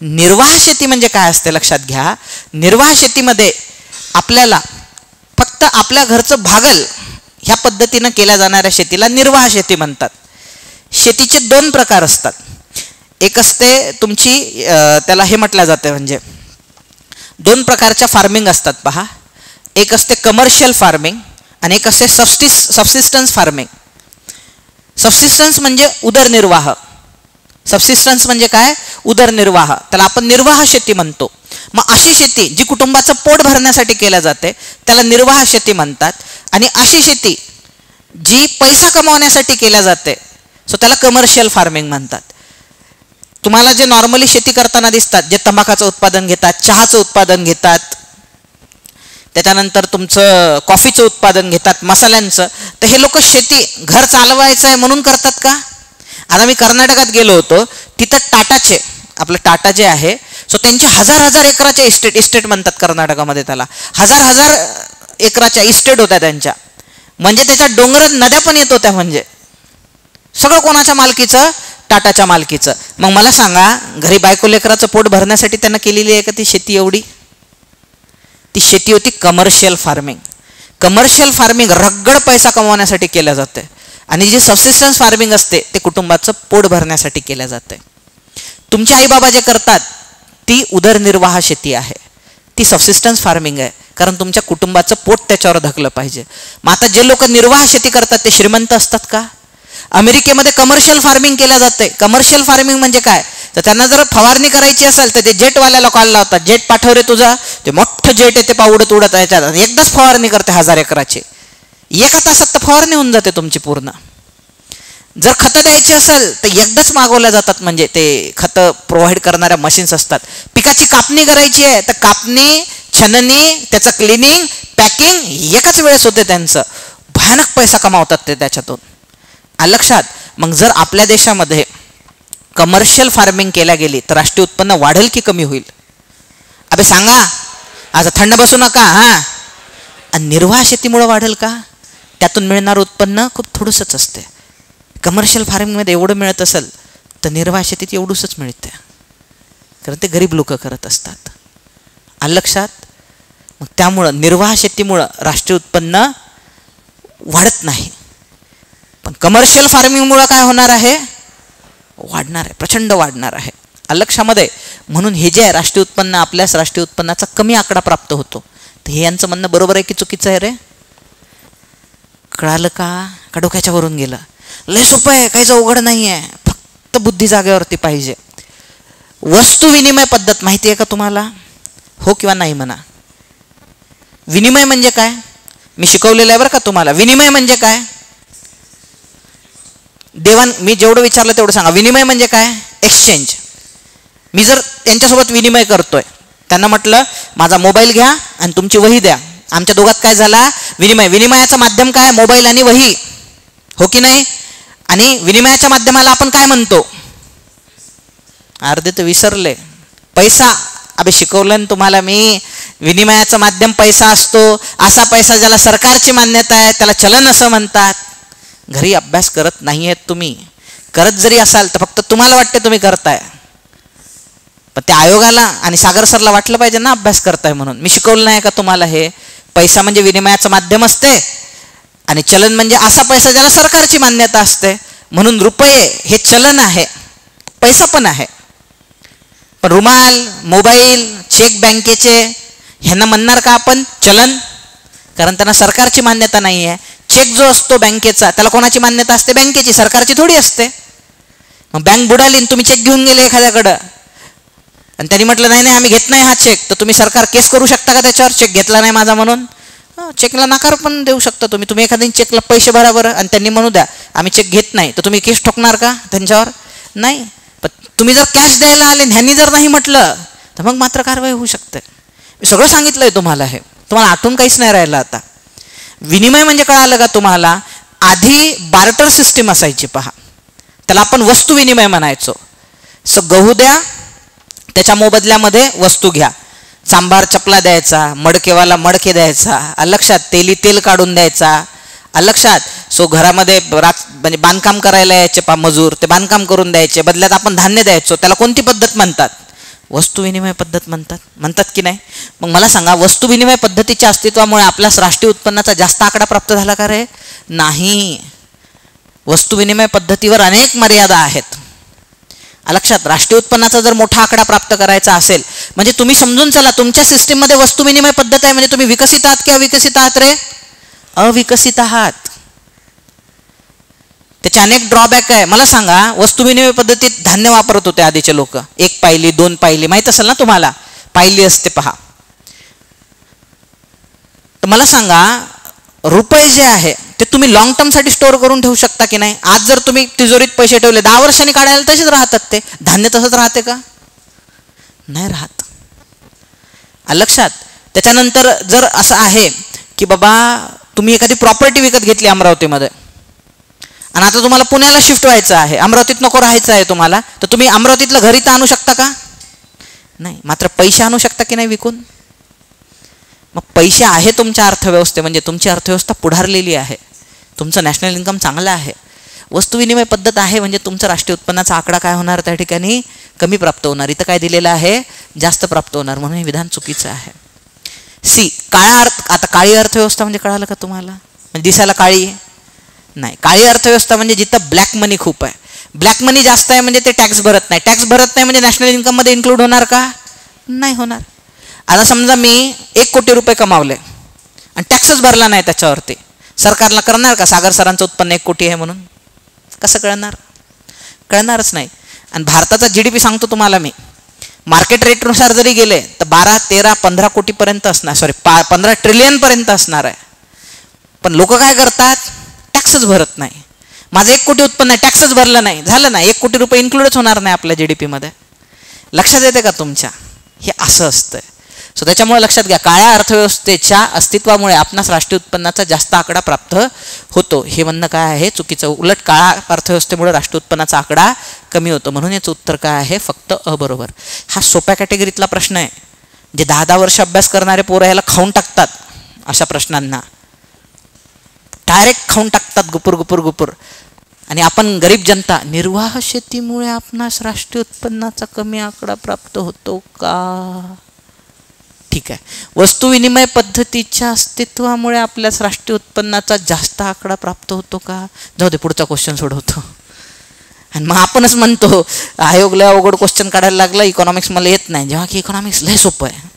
निर्वाह शेती म्हणजे काय असते लक्षात घ्या. निर्वाह शेतीमध्ये आपल्याला फक्त आपल्या घरचं भागल ह्या पद्धतीनं केल्या जाणाऱ्या शेतीला निर्वाह शेती म्हणतात. शेतीचे दोन प्रकार असतात. एक असते तुमची त्याला हे म्हटलं जाते म्हणजे दोन प्रकारच्या फार्मिंग असतात पहा. एक असते कमर्शियल फार्मिंग आणि एक असते सबसिस्टन्स फार्मिंग. सबसिस्टन्स म्हणजे उदरनिर्वाह. सबसिस्टन्स म्हणजे काय? उदरनिर्वाह. त्याला आपण निर्वाह शेती म्हणतो. मग अशी शेती जी कुटुंबाचं पोट भरण्यासाठी केल्या जाते त्याला निर्वाह शेती म्हणतात. आणि अशी शेती जी पैसा कमावण्यासाठी केल्या जाते सो त्याला कमर्शियल फार्मिंग म्हणतात. तुम्हाला जे नॉर्मली शेती करताना दिसतात, जे तंबाखाचं उत्पादन घेतात, चहाचं उत्पादन घेतात, त्याच्यानंतर तुमचं कॉफीचं उत्पादन घेतात, मसाल्यांचं, तर हे लोक शेती घर चालवायचं आहे म्हणून करतात का? आता मी कर्नाटकात गेलो होतो, तिथं टाटाचे आपलं टाटा जे आहे सो त्यांचे हजार एकराच्या इस्टेट म्हणतात कर्नाटकामध्ये त्याला. हजार एकराच्या इस्टेट होत्या त्यांच्या. म्हणजे त्याच्या डोंगरात नद्या पण येत होत्या. म्हणजे सगळं कोणाच्या मालकीचं? टाटाच्या मालकीचं. मग मला सांगा घरी बायको लेकराचं पोट भरण्यासाठी त्यांना केलेली आहे का ती शेती एवढी? ती शेती होती commercial farming. Commercial farming rugged पैसा कमवण्यासाठी केल्या जाते आणि जी सबसिस्टन्स फार्मिंग असते ते कुटुंबाचं पोट भरण्यासाठी केल्या जाते. तुमचे आई बाबा जे करतात ती उदरनिर्वाह शेती आहे, ती सबसिस्टन्स फार्मिंग आहे, कारण तुमच्या कुटुंबाचं पोट त्याच्यावर धकलं पाहिजे. मग आता जे लोक निर्वाह शेती करतात ते श्रीमंत असतात का? अमेरिकेमध्ये कमर्शियल फार्मिंग केल्या जाते. कमर्शियल फार्मिंग म्हणजे काय? तर त्यांना जर फवारणी करायची असेल तर ते जेटवाल्याला कॉल लावतात, जेट पाठव रे तुझा, ते मोठं जेट येते पा उडत याच्यात एकदाच फवारणी करते 1000 एकराची. एका तासात तर फवारणी होऊन जाते तुमची पूर्ण. जर खतं द्यायची असेल तर एकदाच मागवल्या जातात. म्हणजे ते खतं प्रोव्हाइड करणाऱ्या मशीन्स असतात. पिकाची कापणी करायची आहे तर कापणी, छननी, त्याचं क्लिनिंग, पॅकिंग एकाच वेळेस होते त्यांचं. भयानक पैसा कमावतात ते त्याच्यातून. लक्षात. मग जर आपल्या देशामध्ये कमर्शियल फार्मिंग केल्या गेली तर राष्ट्रीय उत्पन्न वाढेल की कमी होईल? अबे सांगा. आज थंड बसू नका. आणि निर्वाह शेतीमुळे वाढेल का? त्यातून मिळणारं उत्पन्न खूप थोडंसंच असते. कमर्शियल फार्मिंगमध्ये एवढं मिळत असेल तर निर्वाह शेतीत एवढंच मिळते, कारण ते गरीब लोक करत असतात. लक्षात. मग त्यामुळं निर्वाह शेतीमुळं राष्ट्रीय उत्पन्न वाढत नाही. पण कमर्शियल फार्मिंगमुळं काय होणार आहे? वाढणार आहे, प्रचंड वाढणार आहे. लक्षामध्ये. म्हणून हे जे आहे राष्ट्रीय उत्पन्न, आपल्यास राष्ट्रीय उत्पन्नाचा कमी आकडा प्राप्त होतो. तर हे यांचं म्हणणं बरोबर आहे की चुकीचं आहे रे? कळालं का डोक्याच्या वरून गेलं? लय सोपं आहे, काहीच अवघड नाही आहे, फक्त बुद्धी जागेवरती पाहिजे. वस्तू विनिमय पद्धत माहिती आहे का तुम्हाला? हो किंवा नाही म्हणा. विनिमय म्हणजे काय? मी शिकवलेलं आहे बरं का तुम्हाला. विनिमय म्हणजे काय? मी जेवढं विचारलं तेवढं सांगा. विनिमय म्हणजे काय? एक्सचेंज. मी जर त्यांच्यासोबत विनिमय करतोय, त्यांना म्हटलं माझा मोबाईल घ्या आणि तुमची वही द्या, आमच्या दोघात काय झाला? विनिमय. विनिमयाचं माध्यम काय? मोबाईल आणि वही. हो की नाही? आणि विनिमयाच्या माध्यमाला आपण काय म्हणतो? अर्धे तर विसरले. पैसा. अबे शिकवलं ना तुम्हाला मी. विनिमयाचं माध्यम पैसा असतो. असा पैसा ज्याला सरकारची मान्यता आहे त्याला चलन असं म्हणतात. घरी अभ्यास करत नाही आहेत तुम्ही. करत जरी असाल तर फक्त तुम्हाला वाटते तुम्ही करताय, पण त्या आयोगाला आणि सागर सरला वाटलं पाहिजे ना अभ्यास करताय म्हणून. मी शिकवलं नाही का तुम्हाला हे? पैसा म्हणजे विनिमयाचं माध्यम असते आणि चलन म्हणजे असा पैसा ज्याला सरकारची मान्यता असते. म्हणून रुपये हे चलन आहे, पैसा पण आहे. पण रुमाल, मोबाईल, चेक बँकेचे ह्यांना म्हणणार का आपण चलन? कारण त्यांना सरकारची मान्यता नाही आहे. चेक जो असतो बँकेचा त्याला कोणाची मान्यता असते? बँकेची, सरकारची थोडी असते. मग बँक बुडाली आणि तुम्ही चेक घेऊन गेले एखाद्याकडं आणि त्यांनी म्हटलं नाही आम्ही घेत नाही हा चेक, तर तुम्ही सरकार केस करू शकता का त्याच्यावर? चेक घेतला नाही माझा म्हणून. चेकला नकार पण देऊ शकता तुम्ही एखाद्या चेकला पैसे भरा बरं आणि त्यांनी म्हणू द्या आम्ही चेक घेत नाही, तर तुम्ही केस ठोकणार का त्यांच्यावर? नाही. पण तुम्ही जर कॅश द्यायला आले ह्यांनी जर नाही म्हटलं तर मग मात्र कारवाई होऊ शकते. मी सगळं सांगितलंय तुम्हाला. हे तुम्हाला आठवून काहीच नाही राहिलं आता. विनिमय म्हणजे कळालं का तुम्हाला? आधी बार्टर सिस्टीम असायची पहा, त्याला आपण वस्तू विनिमय म्हणायचो. गहू द्या त्याच्या मोबदल्यामध्ये वस्तू घ्या. सांबार चपला द्यायचा, मडकेवाला मडके द्यायचा. लक्षात. तेली तेल काढून द्यायचा. लक्षात. सो घरामध्ये म्हणजे बांधकाम करायला यायचे पा मजूर, ते बांधकाम करून द्यायचे, बदल्यात आपण धान्य द्यायचो. त्याला कोणती पद्धत म्हणतात? वस्तू विनिमय पद्धत म्हणतात की नाही? मग मला सांगा, वस्तू विनिमय पद्धतीच्या अस्तित्वामुळे आपल्यास राष्ट्रीय उत्पन्नाचा जास्त आकडा प्राप्त झाला का रे? नाही. वस्तू विनिमय पद्धतीवर अनेक मर्यादा आहेत. लक्षात, राष्ट्रीय उत्पन्नाचा जर मोठा आकडा प्राप्त करायचा असेल म्हणजे तुम्ही समजून चला, तुमच्या सिस्टीममध्ये वस्तू विनिमय पद्धत आहे म्हणजे तुम्ही विकसित आहात की अविकसित आहात रे? अविकसित आहात. त्याचे अनेक ड्रॉबॅक आहे. मला सांगा, वस्तू विनिमय पद्धतीत धान्य वापरत होते आधीचे लोक. 1 पायली 2 पायली माहित असेल ना तुम्हाला, पायली असते पहा. तर मला सांगा, रुपये जे आहे ते तुम्ही लॉंग टर्मसाठी स्टोअर करून ठेवू शकता की नाही? आज जर तुम्ही तिजोरीत पैसे ठेवले 10 वर्षांनी काढायला तसेच राहतात. ते धान्य तसंच राहते का? नाही राहत. लक्षात. त्याच्यानंतर जर असं आहे की बाबा तुम्ही एखादी प्रॉपर्टी विकत घेतली अमरावतीमध्ये आणि आता तुम्हाला पुण्याला शिफ्ट व्हायचं आहे, अमरावतीत नको राहायचं आहे तुम्हाला, तर तुम्ही अमरावतीतलं घरी तर आणू शकता का? नाही. मात्र पैसे आणू शकता की नाही विकून? मग पैसे आहे तुमच्या अर्थव्यवस्थे, म्हणजे तुमची अर्थव्यवस्था पुढारलेली आहे, तुमचं नॅशनल इन्कम चांगलं आहे. वस्तू विनिमय पद्धत आहे म्हणजे तुमचं राष्ट्रीय उत्पन्नाचा आकडा काय होणार? त्या ठिकाणी कमी प्राप्त होणार. इथं काय दिलेलं आहे? जास्त प्राप्त होणार. म्हणून हे विधान चुकीचं आहे. सी, आता काळी अर्थव्यवस्था म्हणजे कळालं का तुम्हाला? म्हणजे दिसायला काळी नाही. काळी अर्थव्यवस्था म्हणजे जिथं ब्लॅक मनी खूप आहे. ब्लॅक मनी जास्त आहे म्हणजे ते टॅक्स भरत नाही. टॅक्स भरत नाही म्हणजे नॅशनल इन्कममध्ये इन्क्लूड होणार का? नाही होणार. आता समजा मी 1 कोटी रुपये कमावले आणि टॅक्सच भरला नाही त्याच्यावरती, सरकारला करणार का सागर सरांचं उत्पन्न 1 कोटी आहे म्हणून? कसं कळणार? कळणारच नाही. आणि भारताचा GDP सांगतो तुम्हाला मी, मार्केट रेटनुसार जरी गेले तर 12, 13, 15 कोटीपर्यंत असणार, 15 ट्रिलियनपर्यंत असणार आहे. पण लोक काय करतात? टॅक्सच भरत नाही. माझं 1 कोटी उत्पन्न आहे, टॅक्सच भरलं नाही, झालं ना, 1 कोटी रुपये इन्क्लूडच होणार नाही आपल्या GDP मध्ये. लक्षात येते का तुमच्या? हे असं असतं. सो त्याच्यामुळे लक्षात घ्या, काळ्या अर्थव्यवस्थेच्या अस्तित्वामुळे आपणास राष्ट्रीय उत्पन्नाचा जास्त आकडा प्राप्त होतो. हे म्हणणं काय आहे? चुकीचं. उलट काळ्या अर्थव्यवस्थेमुळे राष्ट्रीय उत्पन्नाचा आकडा कमी होतो. म्हणून याचं उत्तर काय आहे? फक्त अ बरोबर. हा सोप्या कॅटेगरीतला प्रश्न आहे. जे 10-10 वर्ष अभ्यास करणारे पोरं याला खाऊन टाकतात. अशा प्रश्नांना डायरेक्ट खाऊन टाकतात, गुपूर. आणि आपण गरीब जनता, निर्वाह शेतीमुळे आपणास राष्ट्रीय उत्पन्नाचा कमी आकडा प्राप्त होतो का? ठीक आहे. वस्तू विनिमय पद्धतीच्या अस्तित्वामुळे आपल्यास राष्ट्रीय उत्पन्नाचा जास्त आकडा प्राप्त होतो का? जाऊ दे, पुढचा क्वेश्चन सोडवतो. आणि मग आपणच म्हणतो आयोग लय अवघड क्वेश्चन काढायला लागला, इकॉनॉमिक्स मला येत नाही, जेव्हा की इकॉनॉमिक्स लय सोपं आहे.